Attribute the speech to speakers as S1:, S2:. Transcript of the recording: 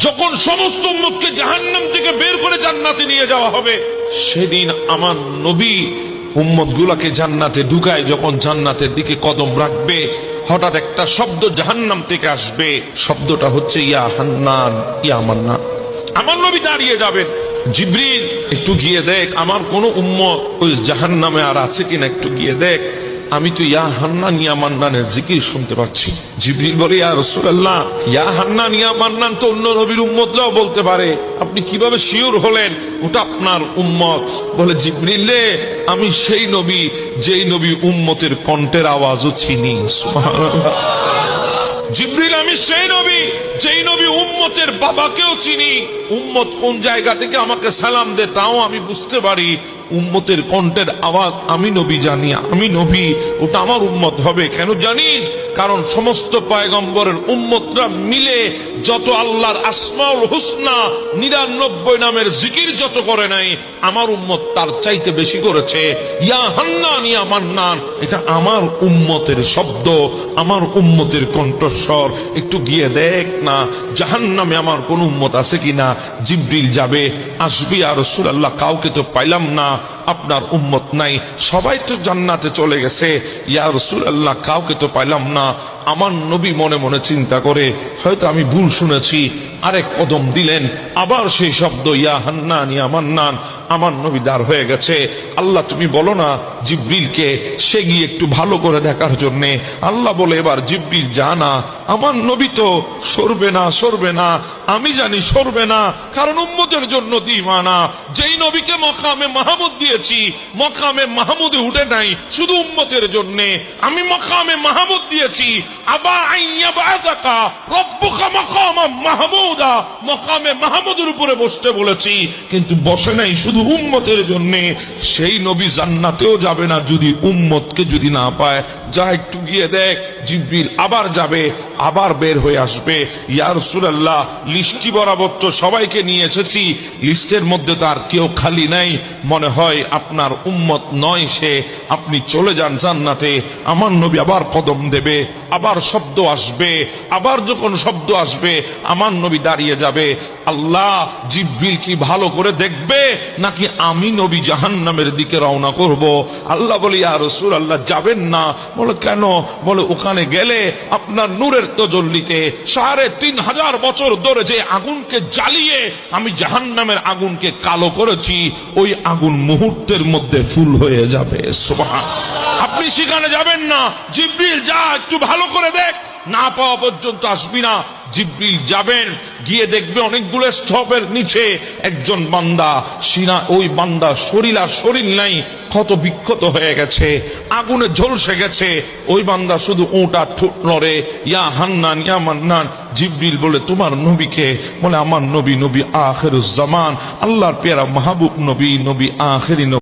S1: যখন সমস্ত উম্মতকে জাহান্নাম থেকে বের করে জান্নাতে নিয়ে যাওয়া হবে, সেদিন আমার নবী উম্মতগুলোকে জান্নাতে ঢুকায় যখন জান্নাতের দিকে কদম রাখবে, হঠাৎ একটা শব্দ জাহান্নাম থেকে আসবে। শব্দটা হচ্ছে ইয়া হান্নান ইয়া মান্নান। আমার নবী দাঁড়িয়ে যাবেন, জিবরিল একটু গিয়ে দেখ আমার কোন উম্মত ওই জাহান্নামে আর আছে কিনা, একটু গিয়ে দেখ। আমি তো ইয়া হান্নান ইয়া মান্নানের জিকির শুনতে পাচ্ছি। জিবরিল বলে ইয়া রাসূলুল্লাহ, ইয়া হান্নান ইয়া মান্নান তো অন্য নবীর উম্মতরাও বলতে পারে, আপনি কিভাবে শিওর হলেন ওটা আপনার উম্মত? বলে জিবরিল রে, আমি সেই নবী যেই নবী উম্মতের কণ্ঠের আওয়াজও চিনি। সুবহানাল্লাহ। জিবরিল আমি সেই নবী যেই নবী উম্মতের বাবাকেও চিনি। উম্মত কোন জায়গা থেকে আমাকে সালাম দে তাও আমি বুঝতে পারি। উম্মতের কণ্ঠের আওয়াজ আমি নবী জানি, আমি নবী, ওটা আমার উম্মত হবে। কেন জানিস? কারণ সমস্ত পয়গম্বরের উম্মতরা মিলে যত আল্লাহর আসমাউল হুসনা 99 নামের জিকির যত করে নাই, আমার উম্মত তার চাইতে বেশি করেছে। ইয়া হান্নান ইয়া মান্নান, এটা আমার উম্মতের শব্দ, আমার উম্মতের কণ্ঠস্বর। একটু গিয়ে দেখ না জাহান্নামে আমার কোন উম্মত আছে কিনা। জিবরিল যাবে, আসবে, ইয়া রাসূলুল্লাহ কাউকে তো পাইলাম না, আপনার উম্মত নাই, সবাই তো জান্নাতে চলে গেছে, ইয়া রাসূলুল্লাহ কাউকে তো পাইলাম না। আমার নবী মনে মনে চিন্তা করে হয়তো আমি ভুল শুনেছি, আরেক কদম দিলেন, আবার সেই শব্দ ইয়া হান্নান ইয়া মান্নান। আমার নবী দাঁড় হয়ে গেছে। আল্লাহ তুমি বলো না জিবরিলকে সে গিয়ে একটু ভালো করে দেখার জন্য। আল্লাহ বলে এবার জিবরিল যা না, আমার নবী তো সরবে না, সরবে না, আমি জানি সরবে না, কারণ উম্মতের জন্য দিওয়ানা। যেই নবীকে মাকামে মাহমুদ দিয়েছি, মাকামে মাহমুদে উঠে নাই, শুধু উম্মতের জন্য। আমি মাকামে মাহমুদ দিয়েছি, আবা আইয়া বাযাকা রব্বুকা মাকামান মাহমুদা, মাকামে মাহমুদের উপরে বসতে বলেছি, কিন্তু বসে নাই শুধু উম্মতের জন্য। সেই নবী জান্নাতেও যাবে না যদি উম্মতকে যদি না পায়। যা একটু গিয়ে দেখ। জিবরিল আবার যাবে, আবার বের হয়ে আসবে। ইয়া রাসূলুল্লাহ লিস্টি বরাবর তো সবাইকে নিয়ে এসেছি, লিস্টের মধ্যে তো আর কেউ খালি নাই, মনে হয় আপনার উম্মত নয় সে, আপনি চলে যান জান্নাতে। আমার নবী আবার কদম দেবে, আবার শব্দ আসবে, আবার যখন শব্দ আসবে আমার নবী দাঁড়িয়ে যাবে। আল্লাহ জিবরিল কি ভালো করে দেখবে নাকি আমি নবী জাহান্নামের দিকে রওনা করব? আল্লাহ বলে ইয়া রাসূলুল্লাহ যাবেন না। বলে কেন? বলে ওখানে গেলে আপনার নূরের তাজাল্লিতে ৩৫০০ বছর ধরে যে আগুনকে জ্বালিয়ে আমি জাহান্নামের আগুনকে কালো করেছি, ওই আগুন মুহূর্তের মধ্যে ফুল হয়ে যাবে। সুবহানাল্লাহ। আপনি সেখানে যাবেন না। জিবরিল যা একটু ভালো করে দেখ, না পাওয়া পর্যন্ত আসবি না। জিবরিল যাবেন, গিয়ে দেখবে অনেকগুলো স্তূপের নিচে একজন বান্দা, সিনা ওই বান্দা শরীর আর শরীর নাই, ক্ষত বিক্ষত হয়ে গেছে, আগুনে ঝলসে গেছে। ওই বান্দা শুধু ওটা ঠোঁট নড়ে, ইয়া হান্নান ইয়া মান্নান। জিবরিল বলে তোমার নবীকে? বলে আমার নবী, নবী আখিরুজ জামান, আল্লাহর পেয়ারা মাহবুব নবী, নবী আখিরি নবী।